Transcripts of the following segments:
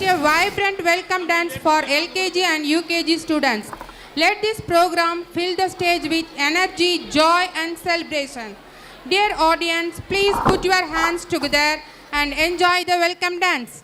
a vibrant welcome dance for LKG and UKG students. Let this program fill the stage with energy, joy and celebration. Dear audience, please put your hands together and enjoy the welcome dance.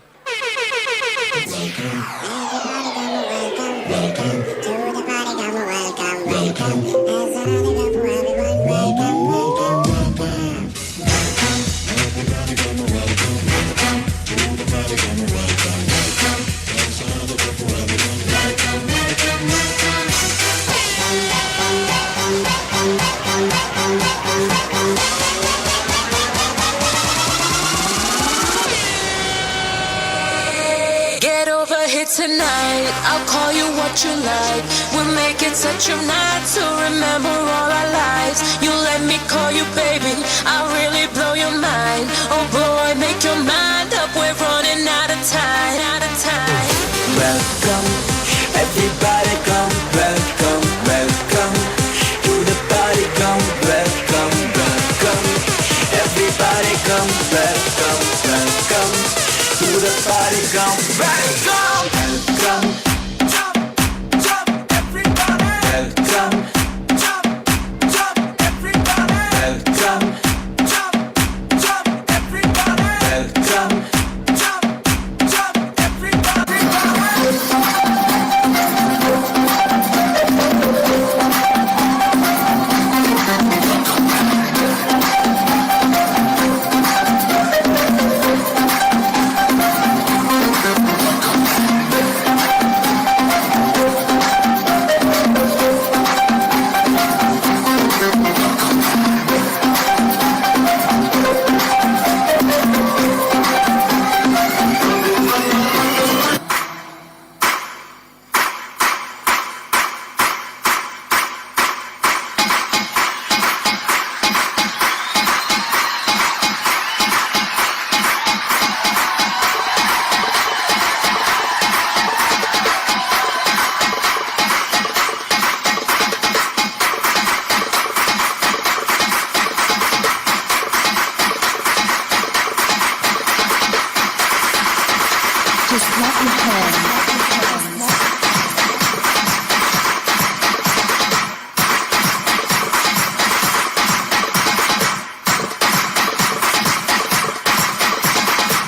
Tonight, I'll call you what you like. We'll make it such a night to remember all our lives. You let me call you baby, I'll really blow your mind. Oh boy, make your mind up, we're running out of time, out of time. Welcome, everybody come, welcome, welcome to the party, come, welcome, welcome. Everybody come, welcome, welcome to the party, come, welcome. Welcome, jump, everybody. Welcome, jump, everybody. Welcome, jump, everybody. Welcome, jump, everybody.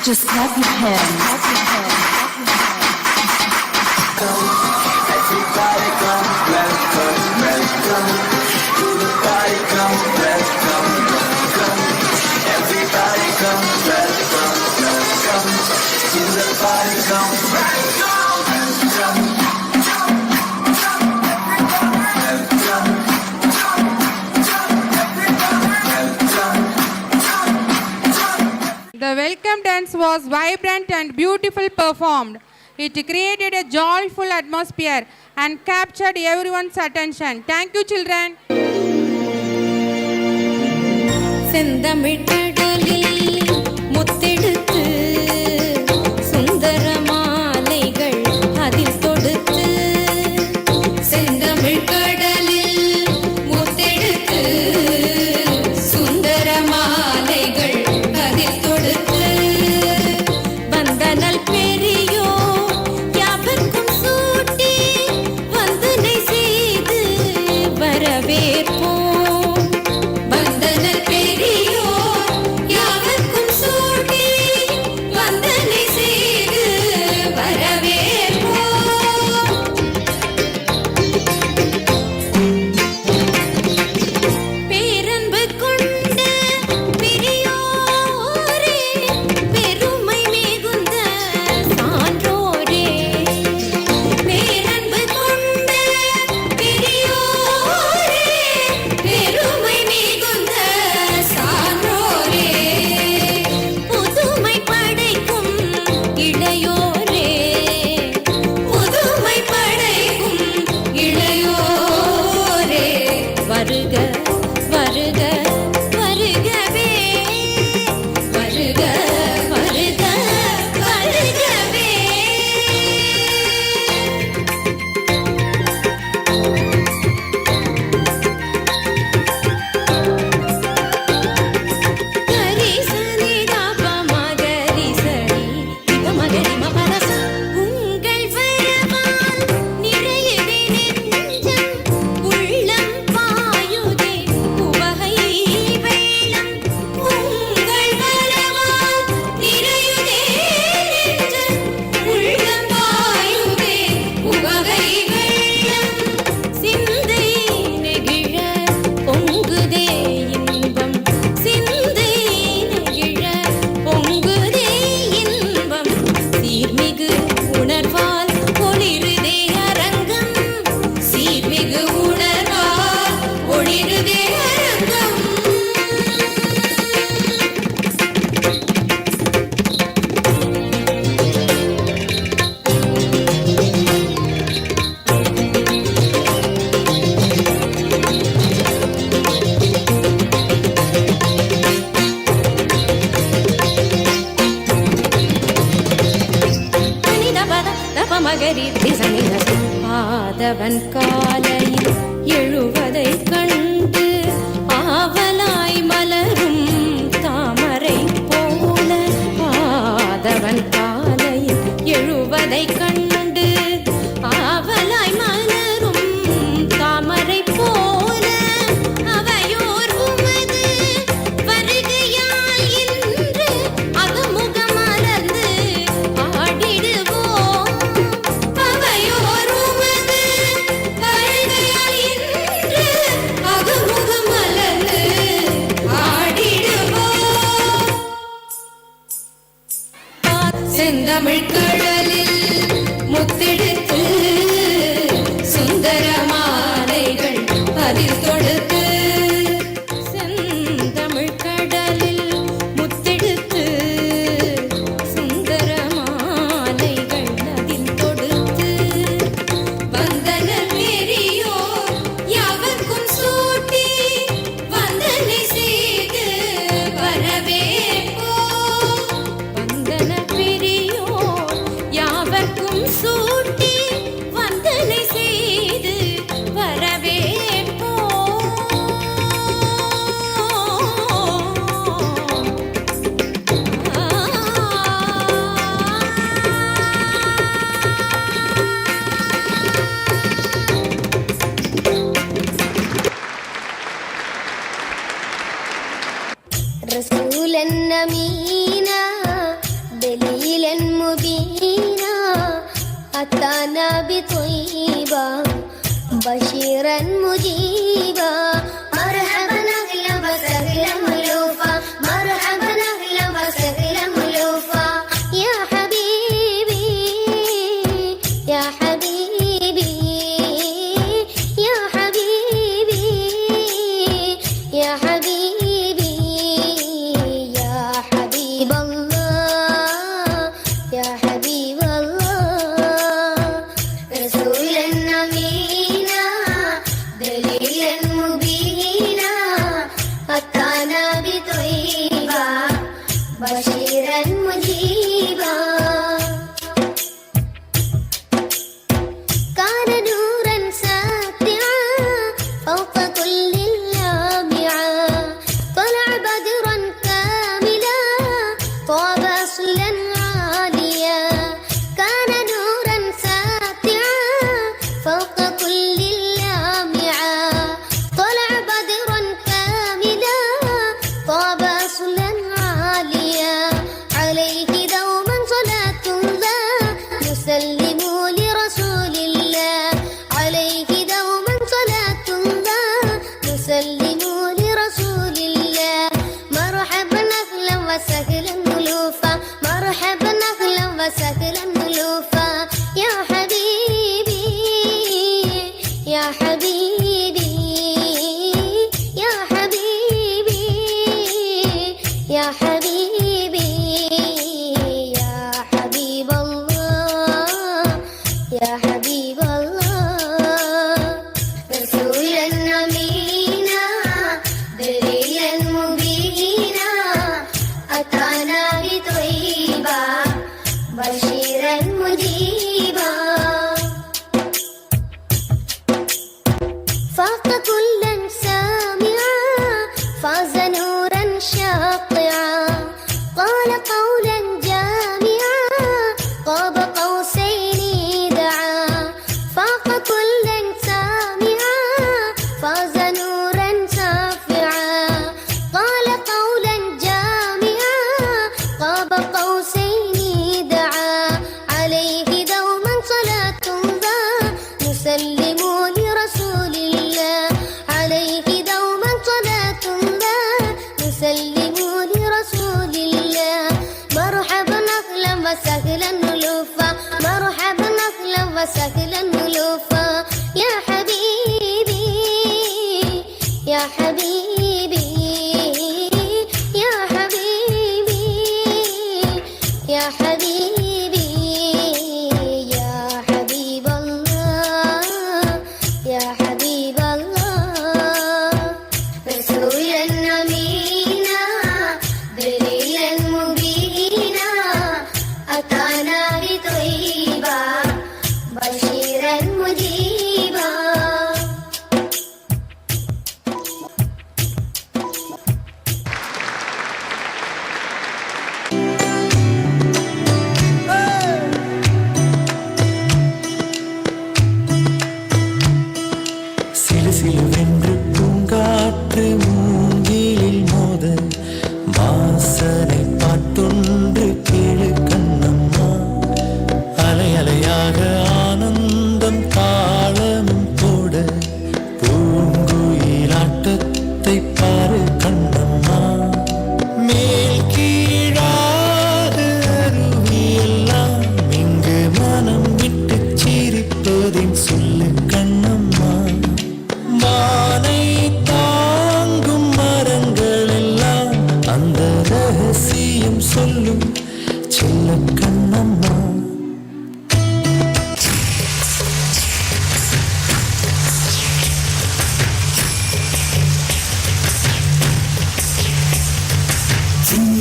Just clap your hands. Everybody come, welcome, welcome to the party, come, welcome, welcome. Everybody come, welcome, welcome to the party, come, welcome, welcome. The welcome dance was vibrant and beautifully performed. It created a joyful atmosphere and captured everyone's attention. Thank you, children. செந்தமிழ்கடலில் முத்தெடுத்து சுந்தர மாலைகள் அதில் தொடுத்து செந்தமிழ்கடலில் முத்தெடுத்து சுந்தர மாலைகள் அதில் தொடுத்து வந்தனல் பெரியோ யாவர்க்கும் சூட்டி வந்தனை செய்து வரவேற்போம். வந்தனல் பெரியோர் மாதவன் காலையில் எழுவதை கண்டு ஆவலாய் மலரும் தாமரை போல மாதவன் காலையில் எழுவதை கண்டு ஆவலாய் மலரும் தாமரை போல அவையோர் உமது வருகையால் இன்று அகமுகம் மலர்ந்து ஆடிடுவோம் அவையோர் உமது வருகையால் இன்று அகமுகம் மலர்ந்து ஆடிடுவோம் செந்தமிழ் கடலில் முத்தெடுத்து சுந்தர மாலைகள் அதில் தொடுத்து செந்தமிழ் கடலில் முத்தெடுத்து சுந்தர மாலைகள் அதில் தொடுத்து வந்தனர் பெரியோர் யாவர்க்கும் சூட்டி வந்தனை செய்து வரவேற்போம் வந்தனர் பெரியோர் யாவர்க்கும் சூட்டி வந்தனை செய்து رسولا أمينا دليلا مبينا أتانا بطيبة بشيرا مجيبا مرحبا أهلا وسهلا ملوفا مرحبا أهلا وسهلا ملوفا يا حبيبي يا حبيبي يا حبيبي يا حبيبي يا حبيب الله يا حبيب الله رسولا أمينا دليلا مبينا أتانا بطيبة بشيرا مجيبا كان نورا ساطعا فوق كل اللامعا طلع بدرا كاملا طاب أصلا عاليا كان نورا ساطعا فوق كل اللامعا طلع بدرا كاملا طاب أصلا عاليا عليه دوما صلاة الله نسلم لرسول الله عليه دوما صلاة الله نسلم لرسول الله مرحبا أهلا وسهلا ملوفا مرحبا أهلا وسهلا ملوفا يا حبيبي يا حبيبي يا حبيبي يا حبيبي يا حبيب الله يا حبيب الله رسولا أمينا دليلا مبينا أتانا بطيبة بشيرا مجيبا فاق كلا سامعا فاز نورا شاطعا قال قولا جامعا قاب قوسين دعا فاق كلا سامعا فاز نورا سافعا قال قولا جامعا قاب قوسين دعا عليه دوما صلاة الله نسلم لرسول الله عليه دوما صلاة الله نسلم لرسول الله مرحبا أهلا وسهلا ملوفا مرحبا أهلا وسهلا ملوفا يا حبيبي يا حبيبي يا حبيبي يا حبيبي يا حبيب الله يا حبيب الله رسولا أمينا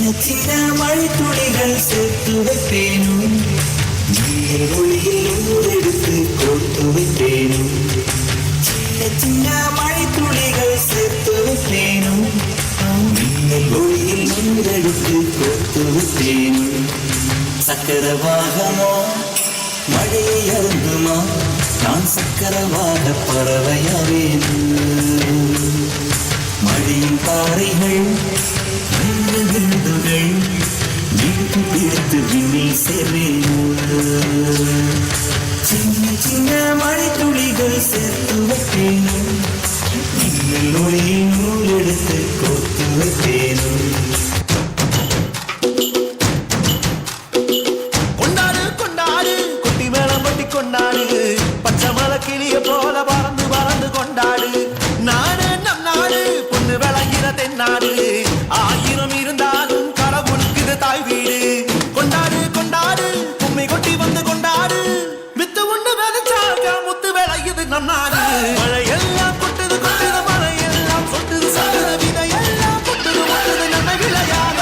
சின்ன மழை துளிகள் சேர்த்து வைப்பேனும் நீர் ஒளியில் ஊரெடுத்து கொடுத்து வைப்பேனும் சின்ன மழை துளிகள் சேர்த்து வைப்பேனும் நீர் ஒளியில் ஊரெடுத்து கொடுத்து வைப்பேனும் சக்கரவாகமோ மழையை அருந்துமா நான் சக்கரவாக பறவையாவேனும் மழையின் பாறைகள் விழுதுகள் வீட்டு பிடித்து விண்ணில் சேர்வேனும் சின்ன சின்ன மழை துளிகள் சேர்த்து வைப்பேனும் நீங்கள் ஒளியின் நூல் எடுத்து கோர்த்து வைப்பேனும் கொண்டாடு பச்சை மலை கிளிய போல பறந்து பறந்து கொண்டாடு நாடு நம் நாடு பொண்ணு விளையிற தென்னாடு ஆயிரம் இருந்தாலும் கடவுளுக்கு தாய் வீடு கொண்டாடு கொண்டாடு கும்மி கொட்டி வந்து கொண்டாடு வித்து உண்டு விதைச்சாக்க முத்து விளையுது நம் நாடு மழை எல்லாம் கொட்டுது கொட்டுது மழை எல்லாம் சொட்டுது சொட்டுது விதை எல்லாம் கொட்டுது கொட்டுது நம்ம விளையாட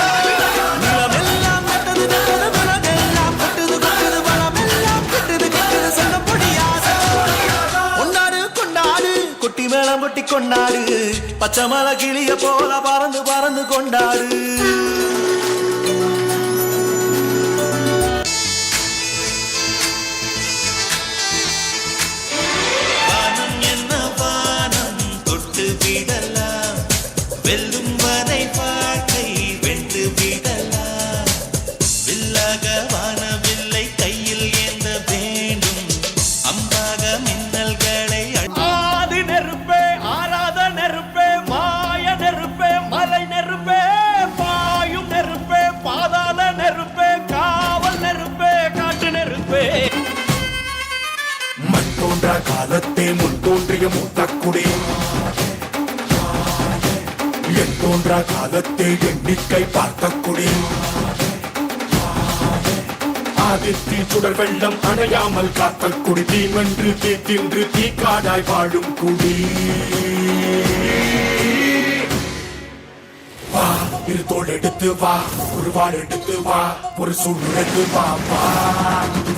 நிலம் எல்லாம் நட்டது நட்டது விலகெல்லாம் கொட்டுது கொட்டுது வளம் எல்லாம் கொட்டுது கொட்டுது சொல்ல முடியாத கொண்டாடு கொண்டாடு கொட்டி மேளம் கொட்டி கொண்டாடு பச்சை மலை கிளிய போல பறந்து பறந்து கொண்டாடு வானம் என்ன வானம் தொட்டு விடலாம் வெல்லும் வரை வாழ்க்கை வென்று விடலாம் வில்லாக வானவில்லை கையில் ஏந்த வேண்டும் அம்பாக மின்னல்களை ஆதி நெருப்பே ஆராத நெருப்பே மாய நெருப்பே மலை நெருப்பே பாயும் நெருப்பே பாதாள நெருப்பே காவல் நெருப்பே காட்டு நெருப்பே மண் தோன்றா காலத்தே முன் தோன்றிய மூத்தக்குடி என் தோன்றா காலத்தே எண்ணிக்கை பார்த்த குடி ஆதித்தி சுடர் வெள்ளம் அணையாமல் காத்த குடி தீமென்று தீ தின்று தீ காடாய் வாழும் குடி வா இரு தோள் எடுத்து வா ஒரு வாள் எடுத்து வா ஒரு சூழ் எடுத்து வா வா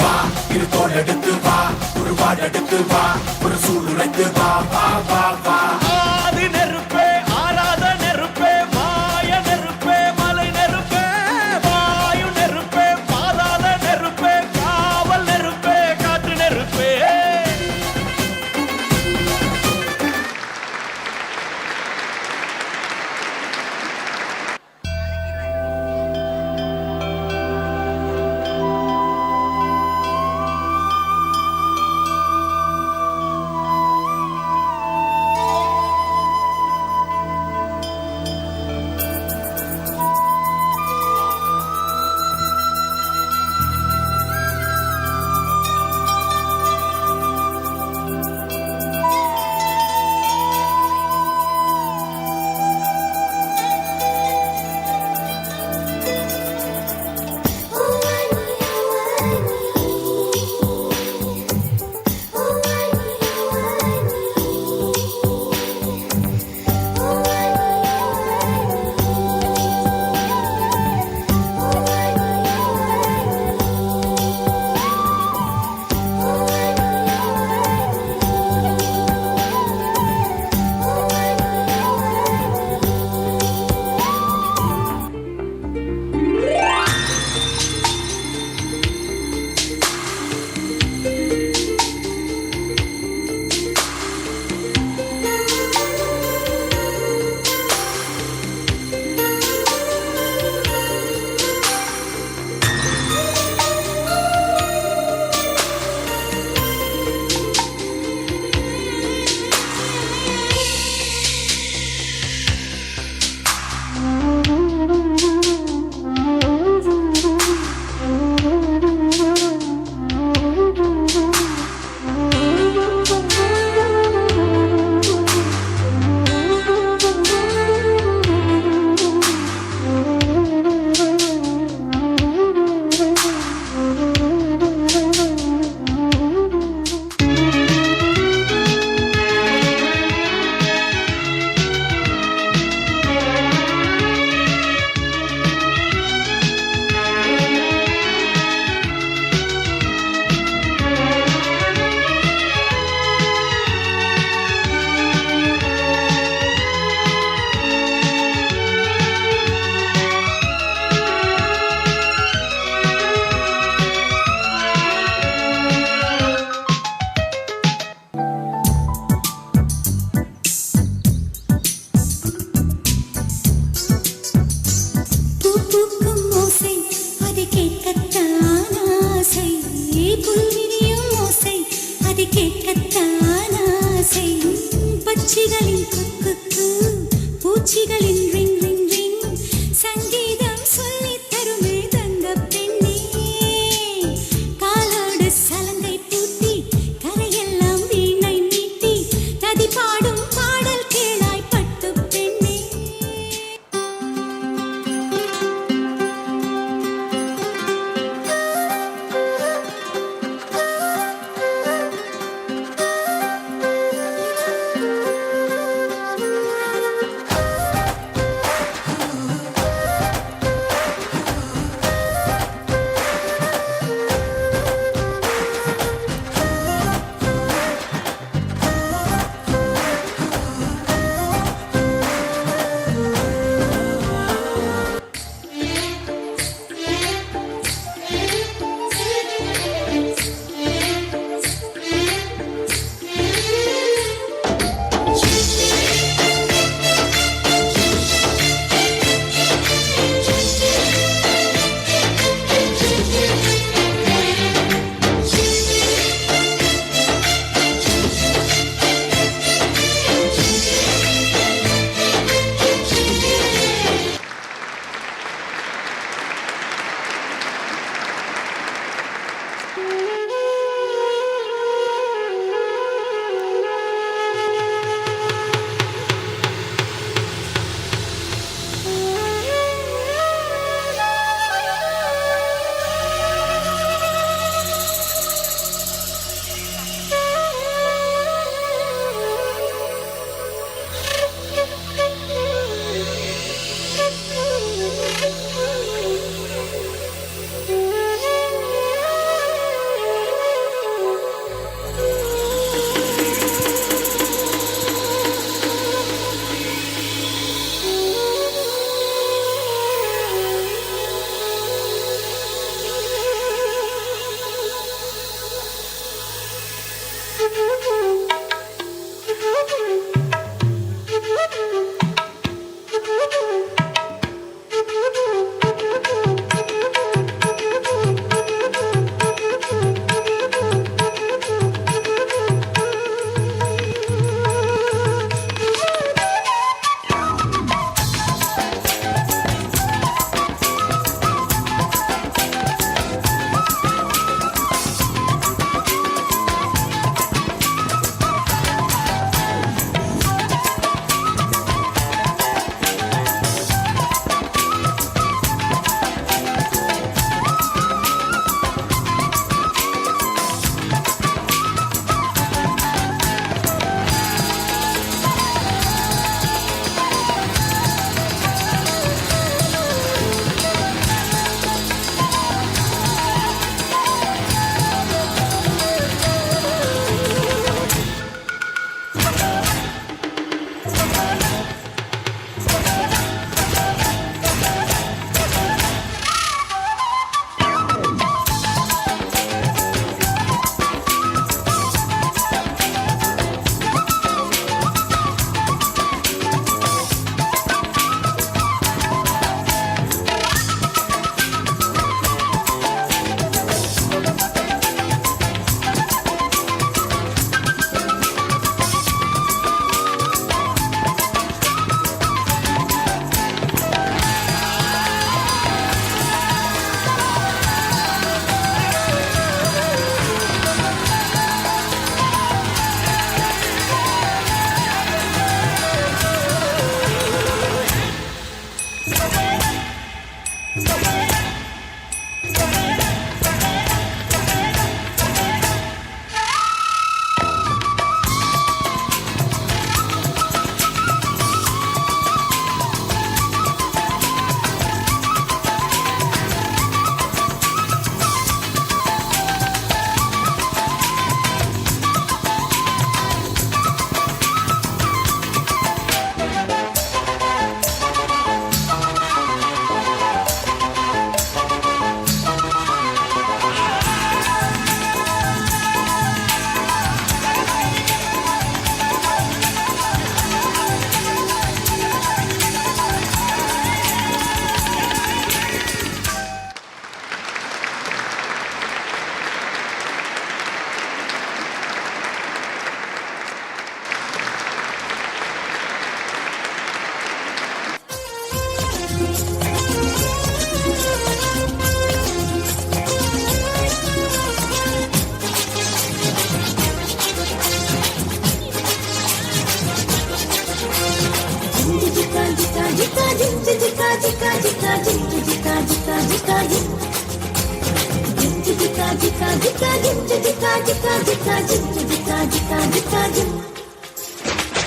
வா இரு தோள் எடுத்து வா ஒரு வாள் எடுத்து வா ஒரு சூழ் உழைத்து வா வா வா வா ஆதி நெருப்பே ஆராத நெருப்பே மாய நெருப்பே மலை நெருப்பே வாயு நெருப்பே பாதாள நெருப்பே காவல் நெருப்பே காட்டு நெருப்பே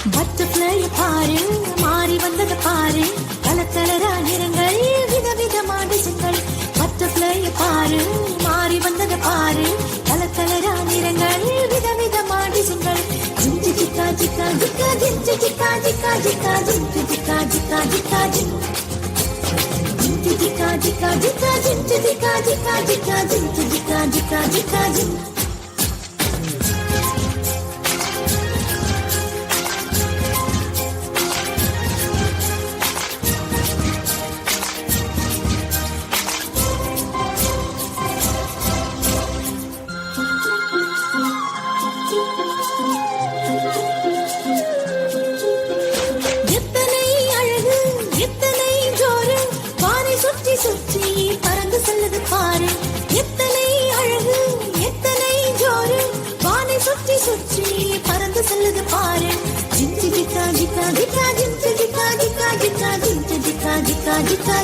பட்டர்ஃப்ளை பாரு மாறி வந்தது பாரு கலக்கலரா நிறங்கள் விதவிதமான டிசைன்கள் பட்டர்ஃப்ளை பாரு மாறி வந்தது பாரு கலக்கலரா நிறங்கள் விதவிதமான டிசைன்கள் ஜிங்கு ஜிக்கா ஜிக்கா ஜிக்கா ஜிங்கு ஜிக்கா ஜிக்கா ஜிக்கா ஜிங்கு ஜிக்கா ஜிக்கா ஜிக்கா ஜிங்கு ஜிக்கா ஜிக்கா ஜிக்கா ஜிங்கு ஜிக்கா ஜிக்கா ஜிக்கா ஜிங்கு ஜிக்கா ஜிக்கா ஜிக்கா ஜிங்கு சுற்றி பறந்து செல்லுது பாரு எத்தனை அழகு எத்தனை ஜோரு வானை சுற்றி சுற்றி பறந்து செல்லுது பாரு ஜிங்கு ஜிக்கா ஜிக்கா ஜிக்கா ஜிங்கு ஜிக்கா ஜிக்கா ஜிக்கா ஜிங்கு ஜிக்கா ஜிக்கா ஜிக்கா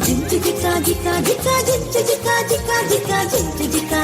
ஜிங்கு ஜிக்கா ஜிக்கா ஜிக்கா ஜிங்கு ஜிக்கா ஜிக்கா ஜிக்கா ஜிங்கு ஜிக்கா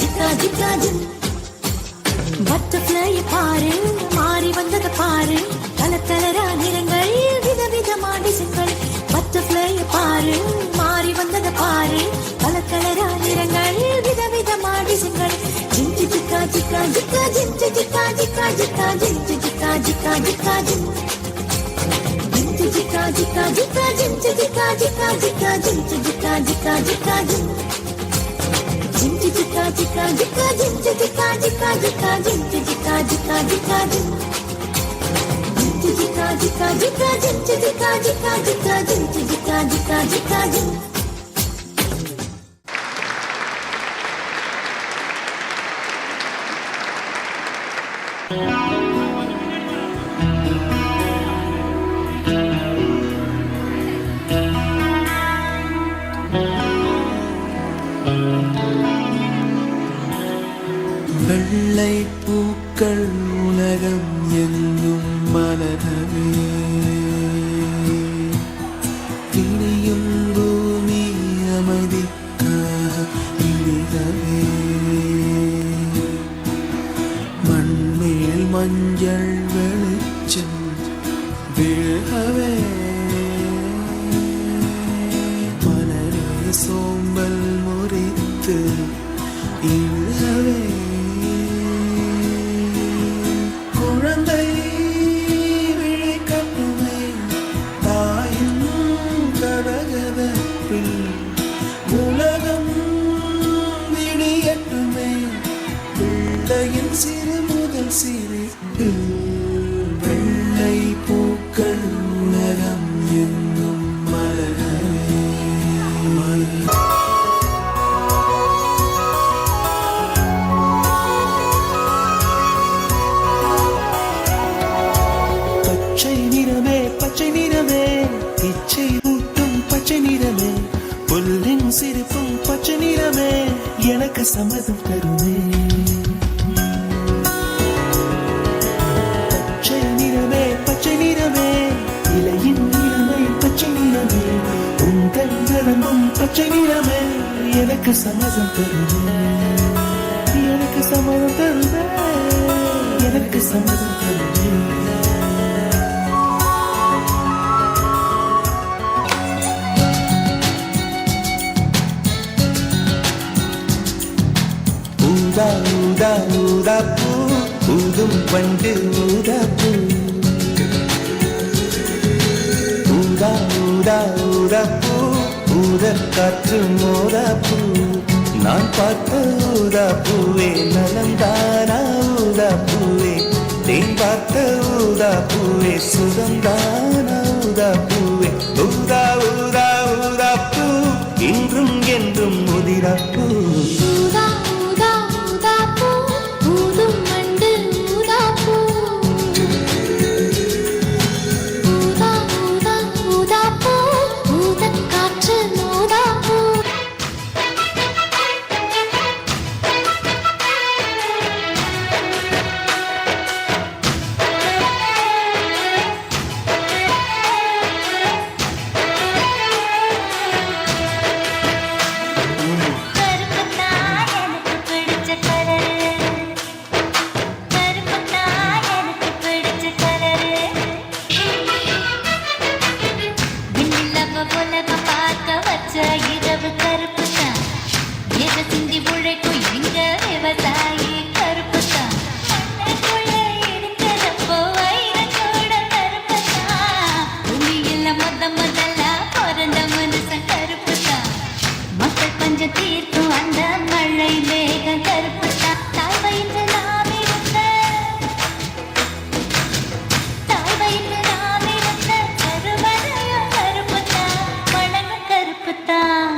ஜிக்கா ஜிக்கா ஜிங்கு பட்டர்ஃப்ளை பாரு மாறி வந்தது பாரு கலக்கலரா நிறங்கள் விதவிதமான டிசைன்கள் பட்டர்ஃப்ளை பாரு மாறி வந்தது பாரு கலக்கலரா நிறங்கள் விதவிதமான டிசைன்கள் ஜிங்கு ஜிக்கா ஜிக்கா ஜிக்கா ஜிங்கு ஜிக்கா ஜிக்கா ஜிக்கா ஜிங்கு ஜிக்கா ஜிக்கா ஜிக்கா ஜிங்கு ஜிக்கா ஜிக்கா ஜிக்கா ஜிங்கு ஜிக்கா ஜிக்கா ஜிக்கா ஜிங்கு ஜிக்கா ஜிக்கா ஜிக்கா ஜிங்கு ஜிங்கு ஜிக்கா ஜிக்கா ஜிக்கா ஜிங்கு ஜிக்கா ஜிக்கா ஜிக்கா ஜிங்கு ஜிக்கா ஜிக்கா ஜிக்கா ஜிங்கு ஜிங்கு ஜிக்கா ஜிக்கா ஜிக்கா ஜிங்கு Zika Zika Zika ஜிங்கு Zika Zika Zika ஜிங்கு வெள்ளை பூக்கள் உலகம் எங்கும் மலரவே இனியும் பூமி அமைதிக்காக இனிதவே மண்மேல் மஞ்சள் வெளிச்சம் விழவே மலரே சோம்பல் முறித்து இழவே குழந்தை விழி கட்டுமே தாயின் கரகத எனக்கு சம்மதம் தருவே பச்சை நிறமே இலையின் நிறமை பச்சை நிறமே உங்கள் நிறமும் பச்சை நிறமே எனக்கு சம்மதம் தருவே எனக்கு சம்மதம் தருவே எனக்கு சம்மதம் தருவே ஊதா ஊதா ஊதா பூ ஊதும் பண்டு ஊதா பூ ஊதா ஊதா ஊதா பூ ஊதற் காற்று மோதா பூ நான் பார்த்த ஊதா பூவே நலந்தானா ஊதா பூவே தேன் பார்த்த ஊதா பூவே சுகந்தானா ஊதா பூவே ஊதா ஊதா ஊதா பூ இன்றும் என்றும் முதிரா பூ ஊதா ஊதா ஊதா பூ ஊதும் வண்டு ஊதா பூ ஊதா ஊதா ஊதா பூ ஊதற் காற்று மோதா பூ தீர்க்கும் அந்த மழை மேகம் கருப்பு தாழ்வையில் நாம் இருந்த கருவறையும் கருப்பு தான் மணங்கும் கருப்பு தான்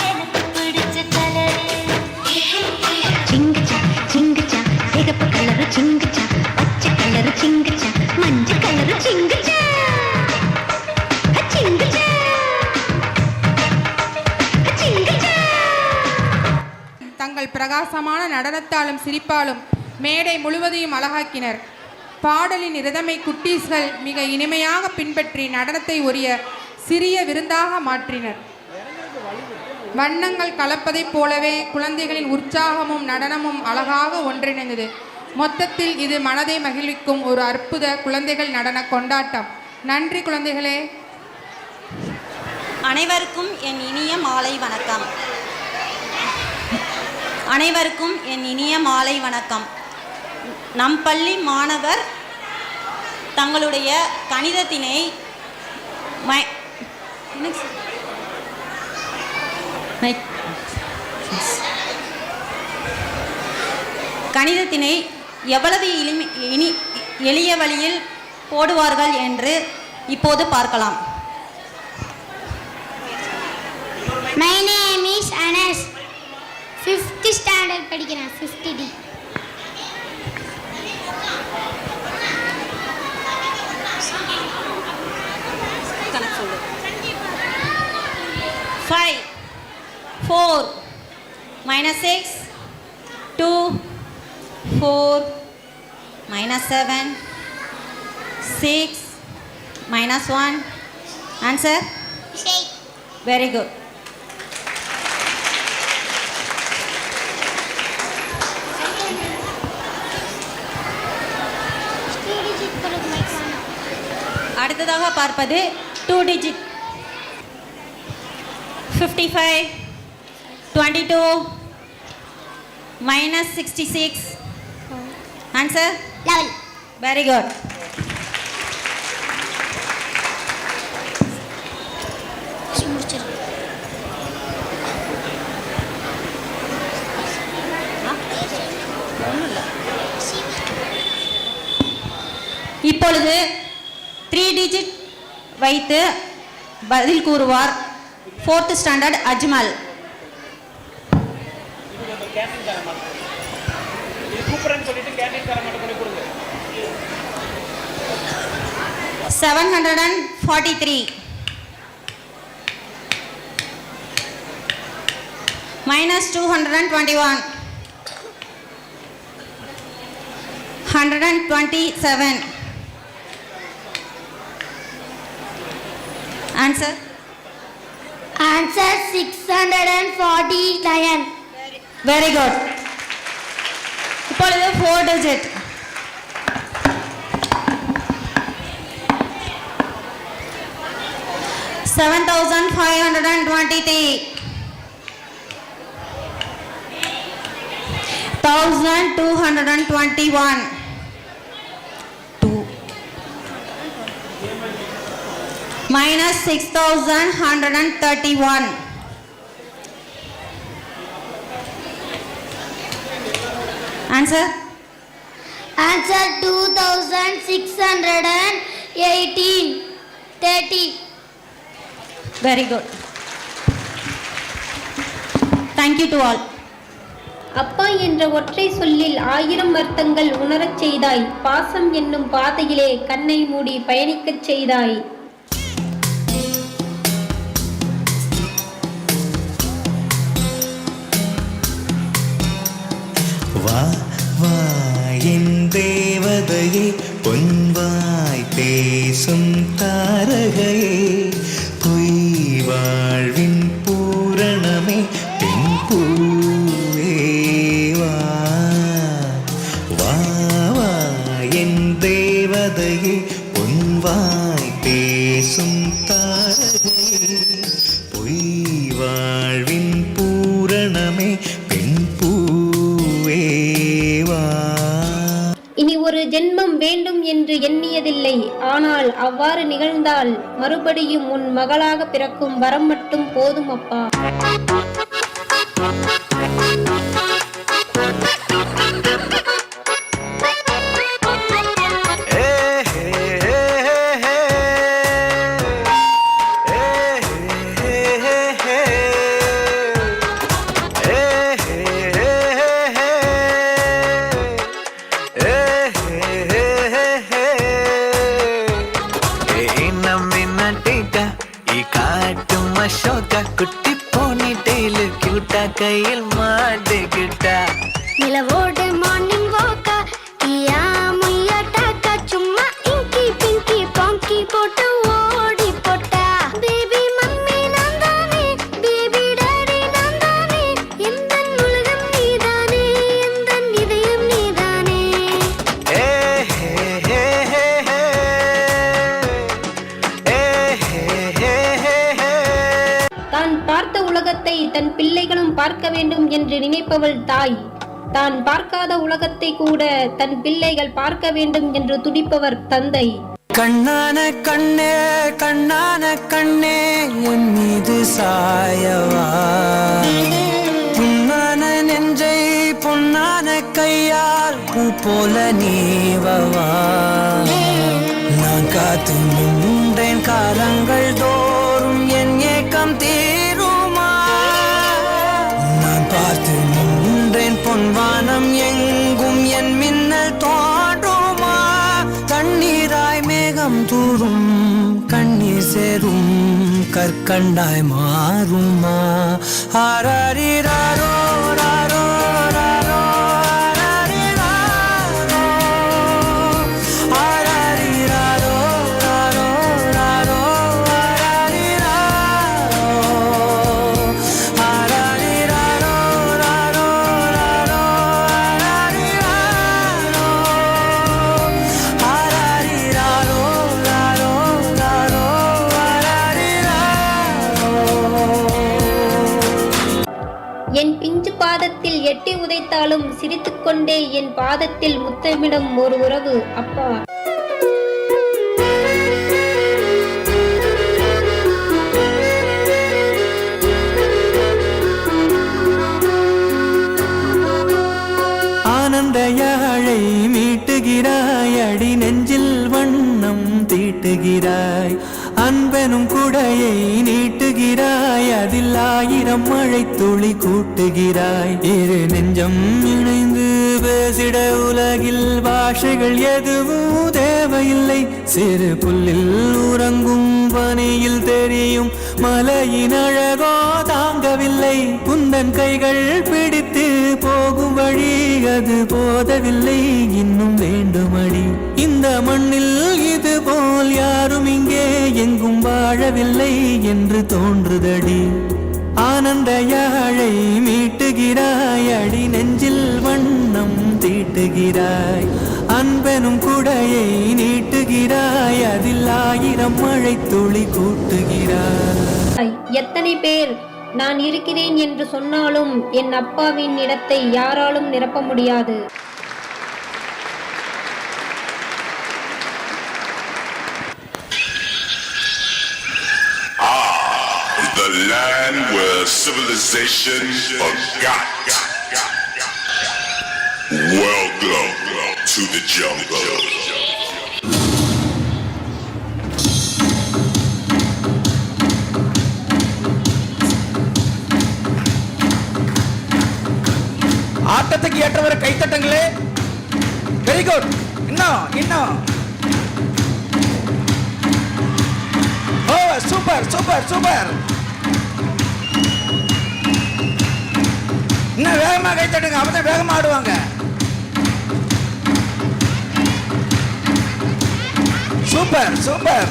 எனக்கு பிடிச்ச கலரு சிங்குச்சா சிங்குச்சா சிகப்பு கலரு சிங்குச்சா பச்சை கலரு சிங்குச்சா மஞ்சள் கலரு சிங்குச்சா சிங்குச்சா தங்கள் பிரகாசமான நடனத்தாலும் சிரிப்பாலும் மேடை முழுவதையும் அழகாக்கினர். பாடலின் ரிதமை குட்டீஸ்கள் மிக இனிமையாக பின்பற்றி நடனத்தை ஒரு சிறிய விருந்தாக மாற்றினர். வண்ணங்கள் கலப்பதைப் போலவே குழந்தைகளின் உற்சாகமும் நடனமும் அழகாக ஒன்றிணைந்தது. மொத்தத்தில் இது மனதை மகிழ்விக்கும் ஒரு அற்புத குழந்தைகள் நடன கொண்டாட்டம். நன்றி குழந்தைகளே. அனைவருக்கும் என் இனிய மாலை வணக்கம். அனைவருக்கும் என் இனிய மாலை வணக்கம். நம் பள்ளி மாணவர் தங்களுடைய கணிதத்தினை எவ்வளவு எளிய வழியில் போடுவார்கள் என்று இப்போது பார்க்கலாம். My name is Anas. 5th standard படிக்கிறேன். 5th D. கணக்கு சொல்லு. 5 4 -6 2 4 -7 6 -1 answer 8. very good. அடுத்ததாக பார்ப்பது 2 டிஜிட். 55 22 -66 ஆன்சர் 11. Very good. இப்பொழுது 3 டிஜிட் வைத்து பதில் கூறுவார் 4th standard Ajmal. $743 minus 221, 127. Answer? Answer 649. Very good. இப்பொழுது 4 digit. 7,523, 1,221, 2 minus 6,131. Answer? Answer 2,618. 30. Very good. Thank you to all. அப்பா என்ற ஒற்றை சொல்லில் 1000 அர்த்தங்கள் உணரச் செய்தாய். பாசம் என்னும் பாதையிலே கண்ணை மூடி பயணிக்கச் செய்தாய். வா வா என் தேவதையே பொன்வாய் பேசும் தாரகையே பொய் வாழ்வின் பூரணமே பெண் பூவே வா வா வா என் தேவதையே பொன்வாய் பேசும் தாரகையே பொய் வாழ்வின் பூரணமே பெண் பூவே வா. இனி ஒரு ஜென்மம் வேண்டும் என்று எண்ணியதில்லை. ஆனால் அவ்வாறு நிகழ்ந்தால் மறுபடியும் உன் மகளாக பிறக்கும் வரம் மட்டும் போதும் அப்பா. குட்டி போனி டெய்லு கியூட்டா கையில் மாட்டிக்கிட்டா நிலவோடு மார்னிங் வாக்கா கியா முய்யா டாக்கா சும்மா இங்கி பிங்கி பாங்கி போட்டு ஓடி போட்டா பேபி மம்மி நான் தானே பேபி டாடி நான் தானே எந்தன் உலகம் நீதானே எந்தன் இதயம் நீதானே. தான் பார்த்த உலகத்தை தன் பிள்ளைகளும் பார்க்க வேண்டும் என்று நினைப்பவள் தாய். தான் பார்க்காத உலகத்தை கூட தன் பிள்ளைகள் பார்க்க வேண்டும் என்று துடிப்பவர் தந்தை. கண்ணான கண்ணே கண்ணான கண்ணே உன் மீது சாயவா புண்ணான நெஞ்சை பொன்னான கையால் பூ போல நீவவா நான் காத்து நின்றேன் காலங்கள் தோறும் என் ஏக்கம் தீருமா நான் பார்த்து நின்றேன் பொன்வானம் எங்கும் என் மின்னல் தோன்றுமா தண்ணீராய் மேகம் தூரும் கண்ணீர் சேரும் கற்கண்டாய் மாறுமா ஆராரிராரோ ராரோ ராரோ ஆராரிராரோ ராரோ ராரோ ஆராரிராரோ ராரோ ராரோ ஆராரிராரோ ராரோ ராரோ என் பிஞ்சு பாதத்தில் எட்டி உதைத்தாலும் சிரித்துக்கொண்டே என் பாதத்தில் முத்தமிடும் ஒரு உறவு அப்பா. ஆனந்த யாழை மீட்டுகிறாய் அடி நெஞ்சில் வண்ணம் தீட்டுகிறாய் அன்பெனும் குடையை நீட்டுகிறாய் அதில் 1000 மழை துளி கூட்டுகிறாய். இரு நெஞ்சம் இணைந்து பேசிட உலகில் பாஷைகள் எதுவும் தேவையில்லை. சிறு புல்லில் உறங்கும் பனியில் தெரியும் மலையின் அழகோ தாங்கவில்லை. குந்தன் கைகள் பிடித்து போகும் வழி அது போதவில்லை, இன்னும் வேண்டுமடி. இந்த மண்ணில் இது போல் யாரும் இங்கே எங்கும் வாழவில்லை என்று தோன்றுதடி. ஆனந்த யாழை மீட்டுகிறாய், அடி நெஞ்சில் வண்ணம் தீட்டுகிறாய். அன்பெனும் குடையை நீட்டுகிறாய், அதில் 1000 மழை துளி கூட்டுகிறாய். எத்தனை பேர் நான் இருக்கிறேன் என்று சொன்னாலும் என் அப்பாவின் இடத்தை யாராலும் நிரப்ப முடியாது. The land where civilization forgot. Welcome to the jungle. ஆட்டத்துக்கு ஏற்றவரை கைத்தட்டுங்களே. Very good. இன்னும் சூப்பர் சூப்பர் சூப்பர். இன்னும் வேகமா கைத்தட்டுங்க, அப்பதான் வேகமா ஆடுவாங்க. Super super.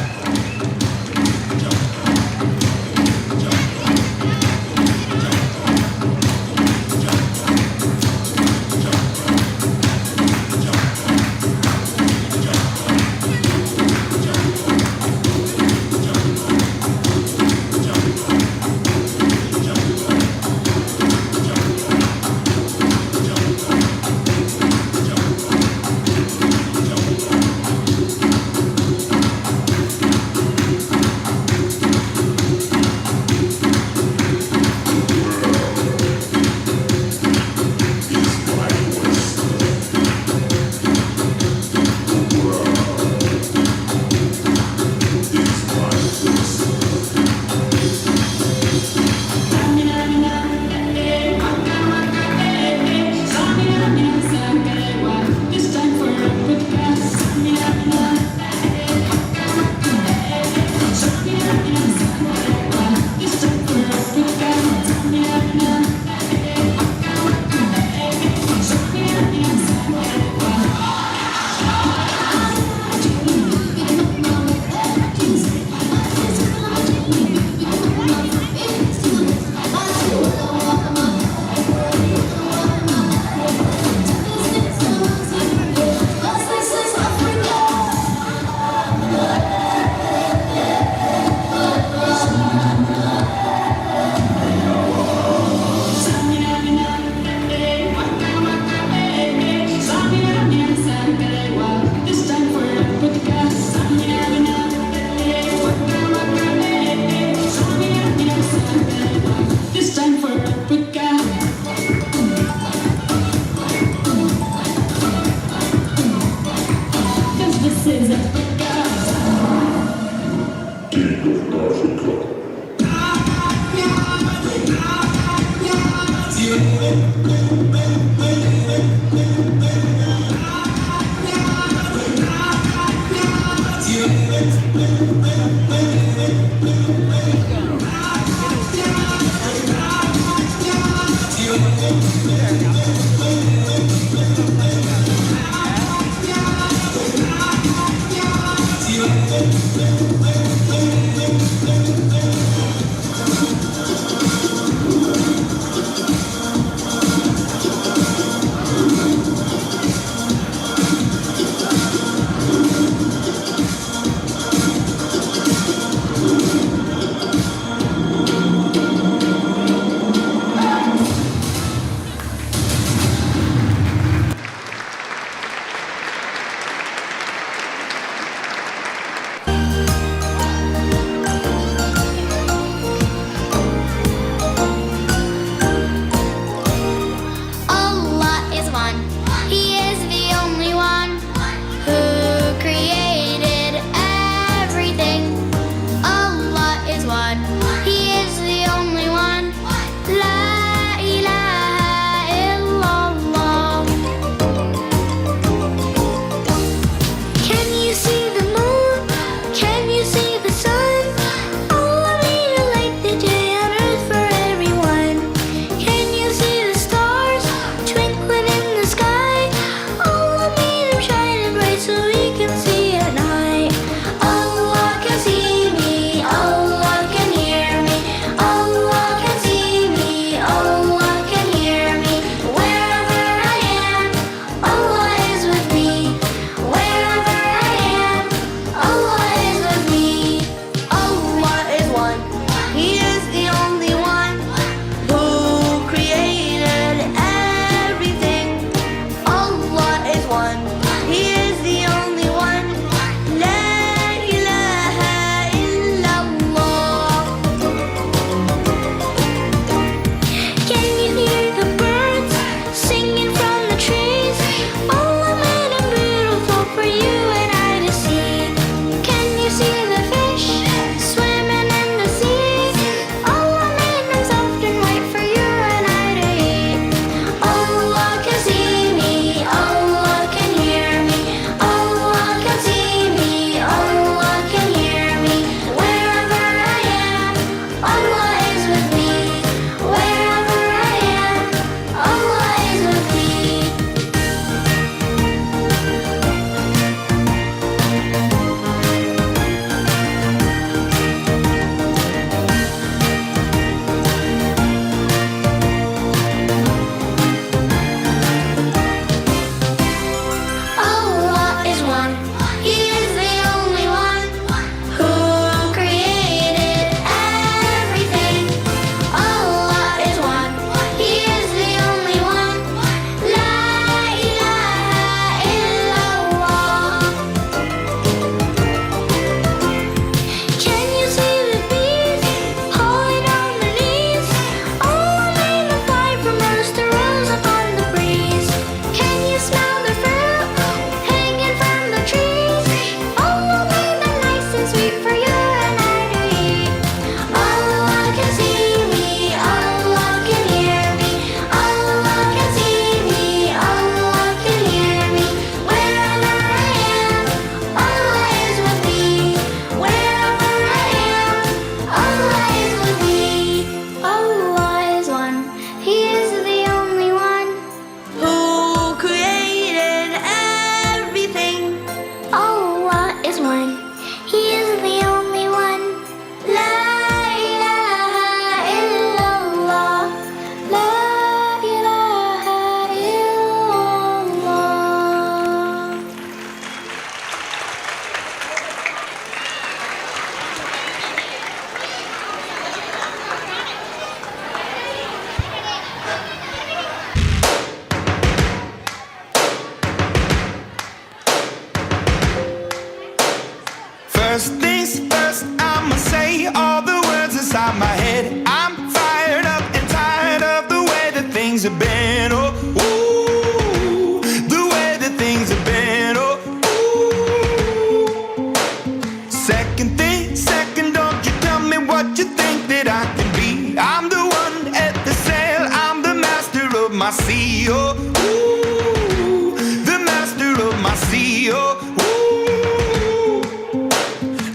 I'm the one at the sail, I'm the master of my sea. Oh, ooh, the master of my sea. Oh, ooh.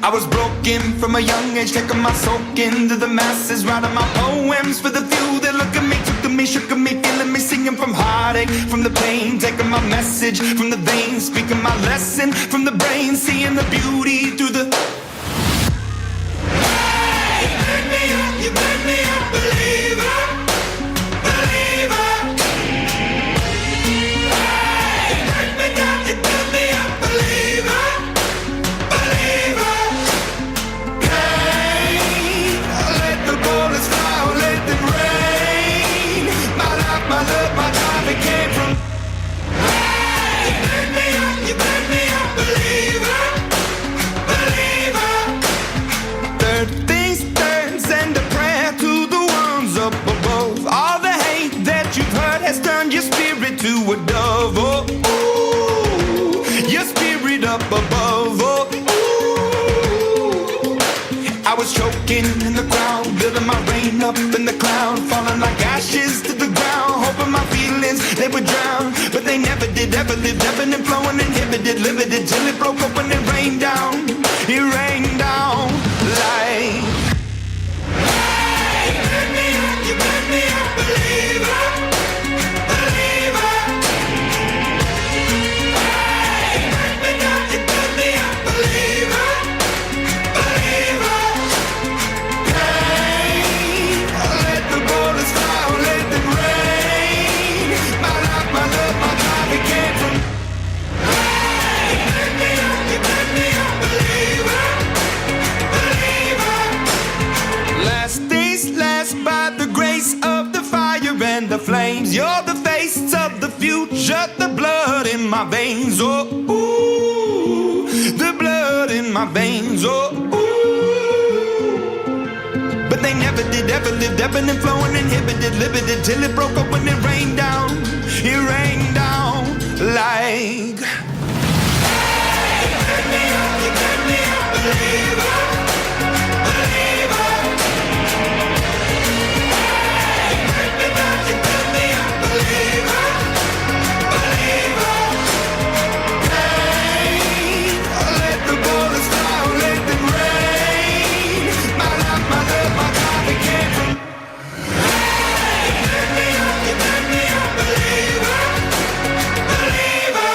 I was broken from a young age, taking my soak into the masses, writing my poems for the few that look at me, took to me, shook at me, feeling me, singing from heartache, from the pain, taking my message from the veins, speaking my lesson from the brain, seeing the beauty through the. Hey, you made me a believer, believer. Hey, you made me down, you made me a believer, believer. Hey, let the bullets fly, let them rain. My life, my love, my time, it came from. Hey, you made me a believer, believer. Third things third, send a prayer to the ones up above. All the hate that you've heard has turned your spirit to a dove. Oh, ooh, your spirit up above. Oh, ooh. I was choking in the crowd, building my rain up in the cloud, falling like ashes to the ground, hoping my feelings they would drown, but they never did. Ever lived, ebbing and flowing, inhibited, limited, till it broke up and it rained down. It rained down like. Hey, you made me a believer, believer. Hey, you made me a believer, believer. Hey, let the bullets fly, let them rain. My life, my love, my time, it came from. Hey, you made me a believer, believer. Last days last by the grace of the fire and the flames. You're the face of the future, the blood in my veins. Oh, ooh, the blood in my veins. Oh, ooh. But they never did, ever lived, ebbing and flowing, inhibited, limited, till it broke up when it rained down. It rained down like. Hey, you made me a believer, believer. Hey, you made me a believer, believer. Hey, let the bullets fly, let them rain. My life, my love, my time, it came from. Hey, you made me a believer, believer.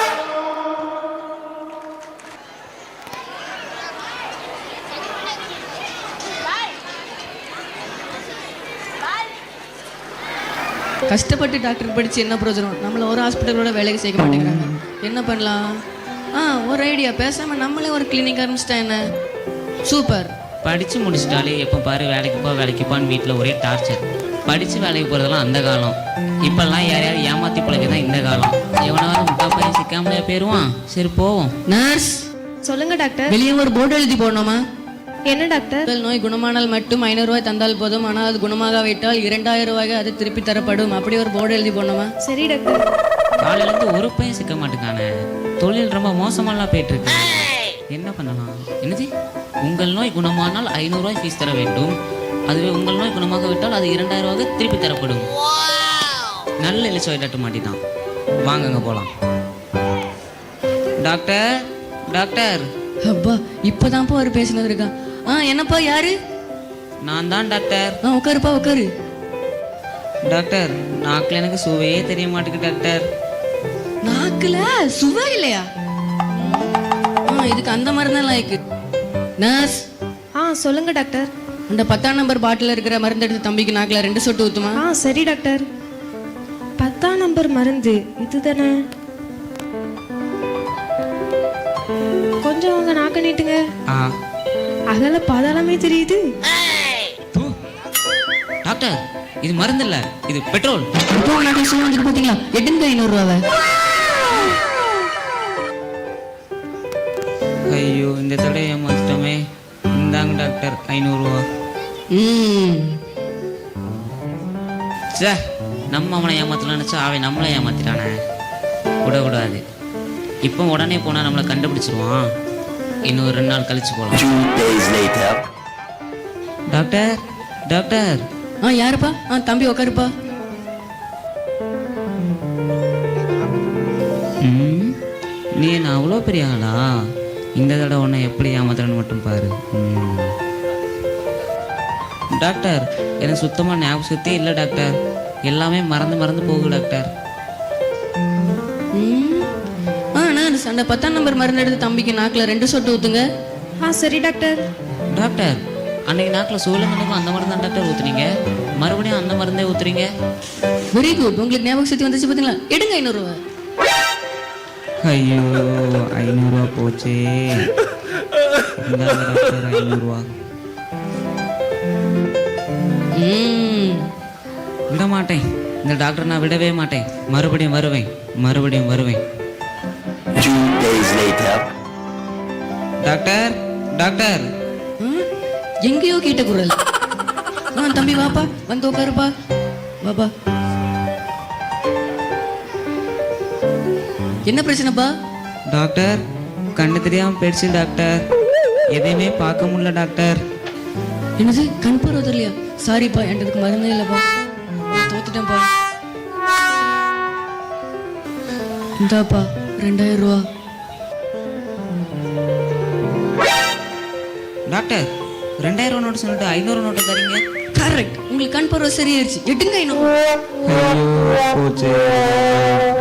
கஷ்டப்பட்டு doctor படித்து என்ன பிரயோஜனம்? நம்மளை ஒரு ஹாஸ்பிட்டலோட வேலைக்கு சேர்க்க மாட்டேங்கிறாங்க. என்ன பண்ணலாம்? ஒரு ஐடியா, பேசாமல் நம்மளே ஒரு கிளினிக் ஆரம்பிச்சிட்டா என்ன? சூப்பர். படித்து முடிச்சிட்டாலே எப்போ பாரு வேலைக்கு போன்னு வீட்டில் ஒரே டார்ச்சர். படித்து வேலைக்கு போகிறதெல்லாம் அந்த காலம். இப்போல்லாம் யாரையாவது ஏமாற்றி பிழைக்க தான் இந்த காலம். எவனாவது முட்டா பையன் சிக்காமலே போயிடுவான். சரி போவோம். நர்ஸ் சொல்லுங்க டாக்டர். வெளியே ஒரு போர்டு எழுதி போடணுமா? என்ன டாக்டர்? உடல் நோய் குணமானால் மட்டும் 500 ரூபாய் தந்தால் போதும், ஆனால் அது குணமாகாவிட்டால் 2000 ரூபாய்க்கு அது திருப்பி தரப்படும். அப்படி ஒரு போர்டு எழுதி போடணுமா? சரி டாக்டர். காலையிலேருந்து ஒரு பையன் சிக்க மாட்டேங்கானே. தொழில் ரொம்ப மோசமாலாம் போயிட்டு இருக்கு. என்ன பண்ணலாம்? என்னது, உங்கள் நோய் குணமானால் 500 ரூபாய் ஃபீஸ் தர வேண்டும், அதுவே உங்கள் நோய் குணமாக விட்டால் அது 2000 ரூபாய்க்கு திருப்பி தரப்படும். நல்ல இலிச்சோய் டாக்டர் மாட்டிதான். வாங்கங்க போகலாம். Doctor doctor. அப்பா இப்போதான்ப்பா அவர் பேசினது இருக்கா? என்னப்பா, யாரு? நான் தான் டாக்டர். உட்காருப்பா உட்காரு. டாக்டர், நாக்கில் எனக்கு சுவையே தெரிய மாட்டேங்குது டாக்டர். நாக்குல சுவை இல்லையா? இதுக்கு அந்த மாதிரி தான் லாய்க்கு. நர்ஸ். சொல்லுங்க டாக்டர். அந்த 10ஆம் நம்பர் பாட்டில் இருக்கிற மருந்து எடுத்து தம்பிக்கு நாக்கில் 2 சொட்டு ஊற்றுமா? சரி டாக்டர். 10ஆம் நம்பர் மருந்து இதுதானே? கொஞ்சம் உங்க நாக்க நீட்டுங்க. அகல பாதாளமே தெரியுது. டாக்டர், இது மருந்து இல்ல, இது பெட்ரோல். பாத்தீங்களா? 8,500 ரூபாய். ஐயோ, இந்த தடவை ஏமாத்திட்டோமே. இந்தாங்க டாக்டர் 500 ரூபா. சே, நம்ம அவனை ஏமாத்தலாம்னு நினச்சா அவன் நம்மளை ஏமாத்திட்டானே. விடக்கூடாது. இப்போ உடனே போனால் நம்மளை கண்டுபிடிச்சிருவான். இன்னும் 2 நாள் கழிச்சு போகலாம். டாக்டர் டாக்டர், யாருப்பா? தம்பி உட்காருப்பா. நீ என்ன அவ்வளோ பெரிய ஆளா? இந்த தடவை உன்னை எப்படி ஏமாத்துறேன்னு மட்டும் பாரு. டாக்டர், எனக்கு சுத்தமாக ஞாபகத்தே இல்லை டாக்டர். எல்லாமே மறந்து போகுது டாக்டர். நான் அந்த 10ஆம் நம்பர் மருந்து எடுத்து தம்பிக்கு நாக்கில் 2 சொட்டு ஊற்றுங்க. சரி டாக்டர். டாக்டர், அன்னைக்கு நாக்கில் சூழலுக்கும் அந்த மருந்து தான் டாக்டர் ஊற்றுனீங்க, மறுபடியும் அந்த மருந்தே ஊற்றுறீங்க. வெரி குட், உங்களுக்கு ஞாபக சக்தி வந்துச்சு பார்த்தீங்களா? எடுங்க 500 ரூபா. ஐயோ, 500 ரூபா போச்சே. டாக்டர் 500 ரூபா விட மாட்டேன். இந்த டாக்டர் நான் விடவே மாட்டேன். மறுபடியும் வருவேன். Doctor, doctor. எங்கேயோ கேட்ட குரல். தம்பி வாப்பா, வந்து உட்காருப்பா. வாப்பா. என்ன பிரச்சனைப்பா? டாக்டர், கண்ணு தெரியாம போயிடுச்சு டாக்டர். எதையுமே பார்க்க முடியல டாக்டர். என்னது, கண் பார்வை தெரியலையா? சாரிப்பா, என்கிட்ட மருந்தே இல்லைப்பா. தோத்துட்டேன்ப்பா. இந்தாப்பா 2000 ரூபா. டாக்டர், 2000 நோட்டு சொல்லிட்டு 500 நோட்டு தரீங்க. கரெக்ட், உங்களுக்கு கண் பார்வை சரியாயிருச்சு. எடுங்க 500.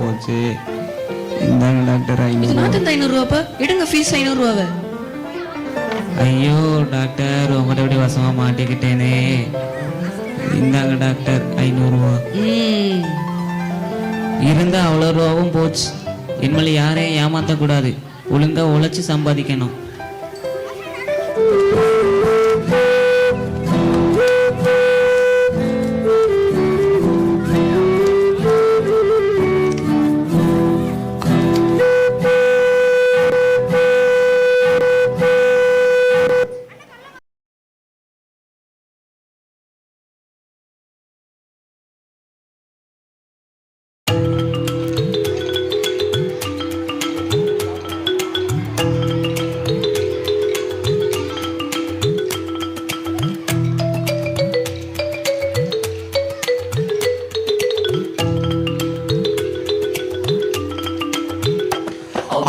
போச்சு. இந்தாங்க டாக்டர் 500. நான் தந்த 500 ரூபாப்பா. எடுங்க ஃபீஸ் 500 ரூபாவை. ஐயோ டாக்டர், உங்கள்கிட்ட எப்படி வசமா மாட்டிக்கிட்டேனே. இந்தாங்க டாக்டர் 500 ரூபா. இருந்தா அவ்வளோ ரூபாவும் போச்சு. இனிமேல் யாரையும் ஏமாற்றக்கூடாது. ஒழுங்கா உழைச்சி சம்பாதிக்கணும்.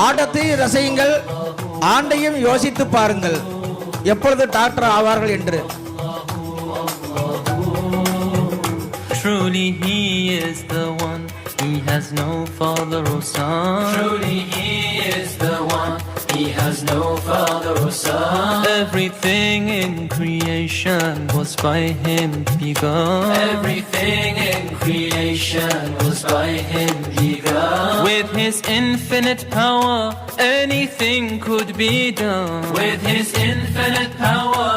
ஆட்டத்தை ரசியுங்கள், ஆண்டையும் யோசித்து பாருங்கள், எப்பொழுது டாக்டர் ஆவார்கள் என்று. Truly he is the one, he has no father or son. Truly he is the one, he has no father or son. Everything in creation was by him begun. Everything in creation was by him begun. With his infinite power, anything could be done. With his infinite power,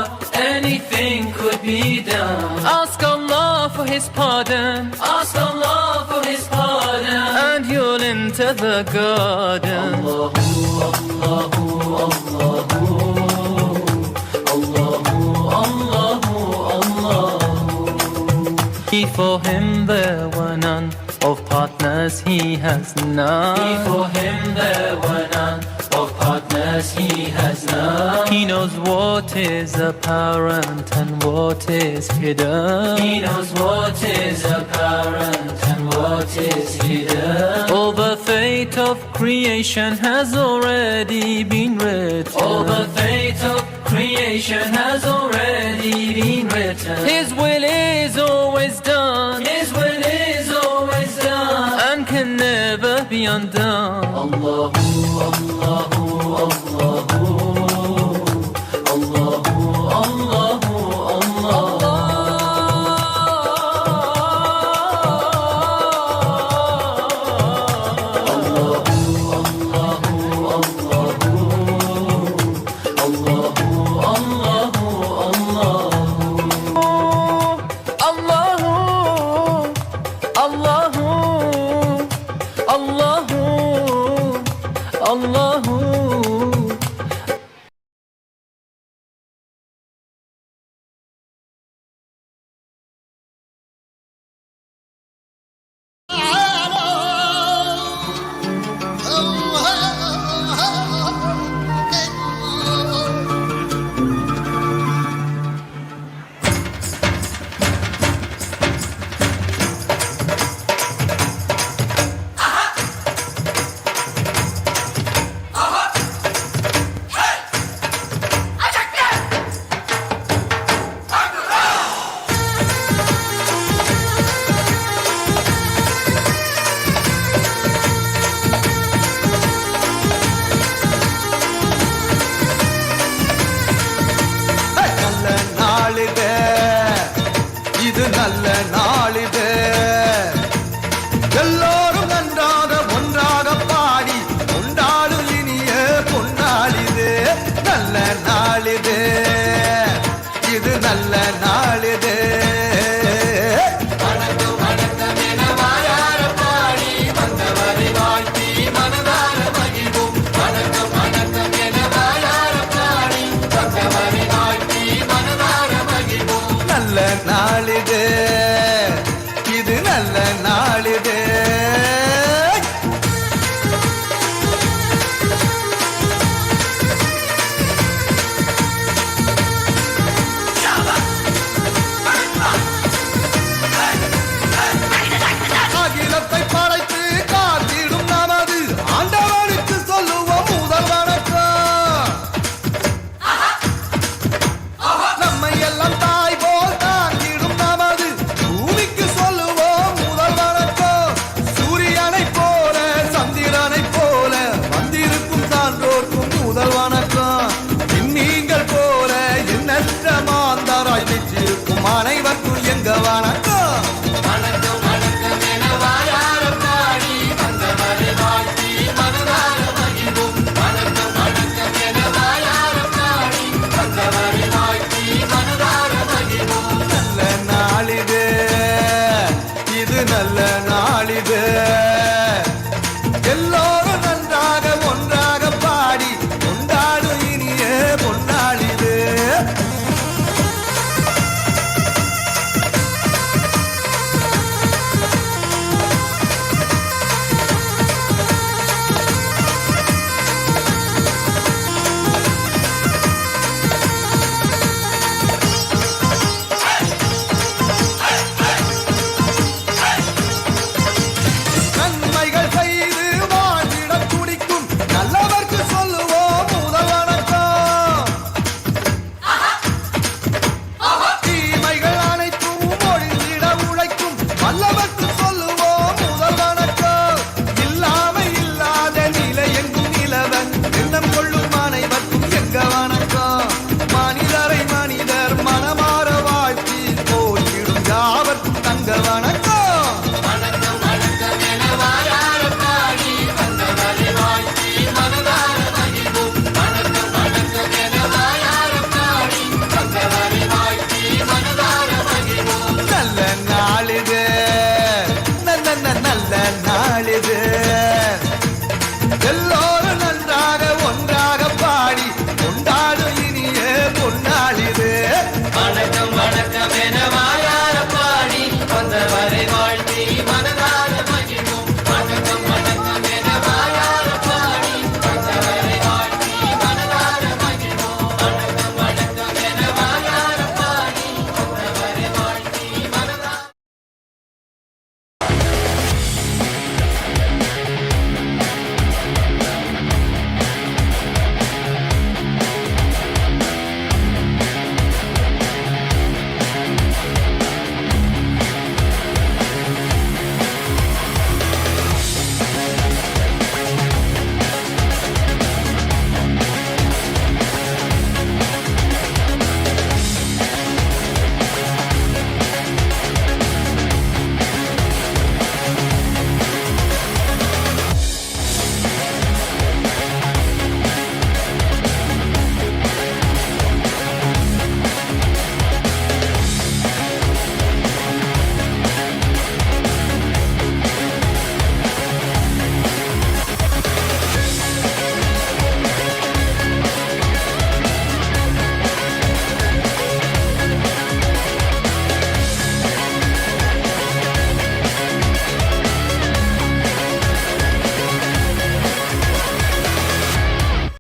anything could be done. Ask Allah for his pardon. Ask Allah for his pardon, and you'll enter the garden. Allahu, Allahu, Allahu, Allahu, Allahu, Allahu. Before him there were none, of partners he has none. Before him there were none, of partners he has none. He knows what is apparent and what is hidden. He knows what is apparent and what is hidden. All the fate of creation has already been written. All the fate of creation has already been written. His will is always done. His will is always done, and can never be undone. Allahu, Allahu, Allahu, Allahu, Allahu, Allahu. Allahu நல்ல நாளிது எல்லோரும் நன்றாக ஒன்றாக பாடி கொண்டாடும் இனிய பொன்னாளிது நல்ல நாளிது இது நல்ல நாளிது நல்ல நாளிது இது நல்ல நாளிது அகிலத்தை படைத்து காத்திடும் நமது ஆண்டவனுக்கு சொல்லுவோம் முதல் வணக்கம் நம்மை எல்லாம் தாய் போல் தாங்கிடும் நமது பூமிக்கு சொல்லுவோம் முதல் வணக்கம் சூரியனை போல சந்திரனை போல வந்திருக்கும் சான்றோர்க்கும் முதல் வணக்கம் நீங்கள் போல எண்ணற்ற மாந்தராய் வெற்றிருக்கும் அனைவருக்கும் எங்க வணக்கம் நல்ல நாளிது இது நல்ல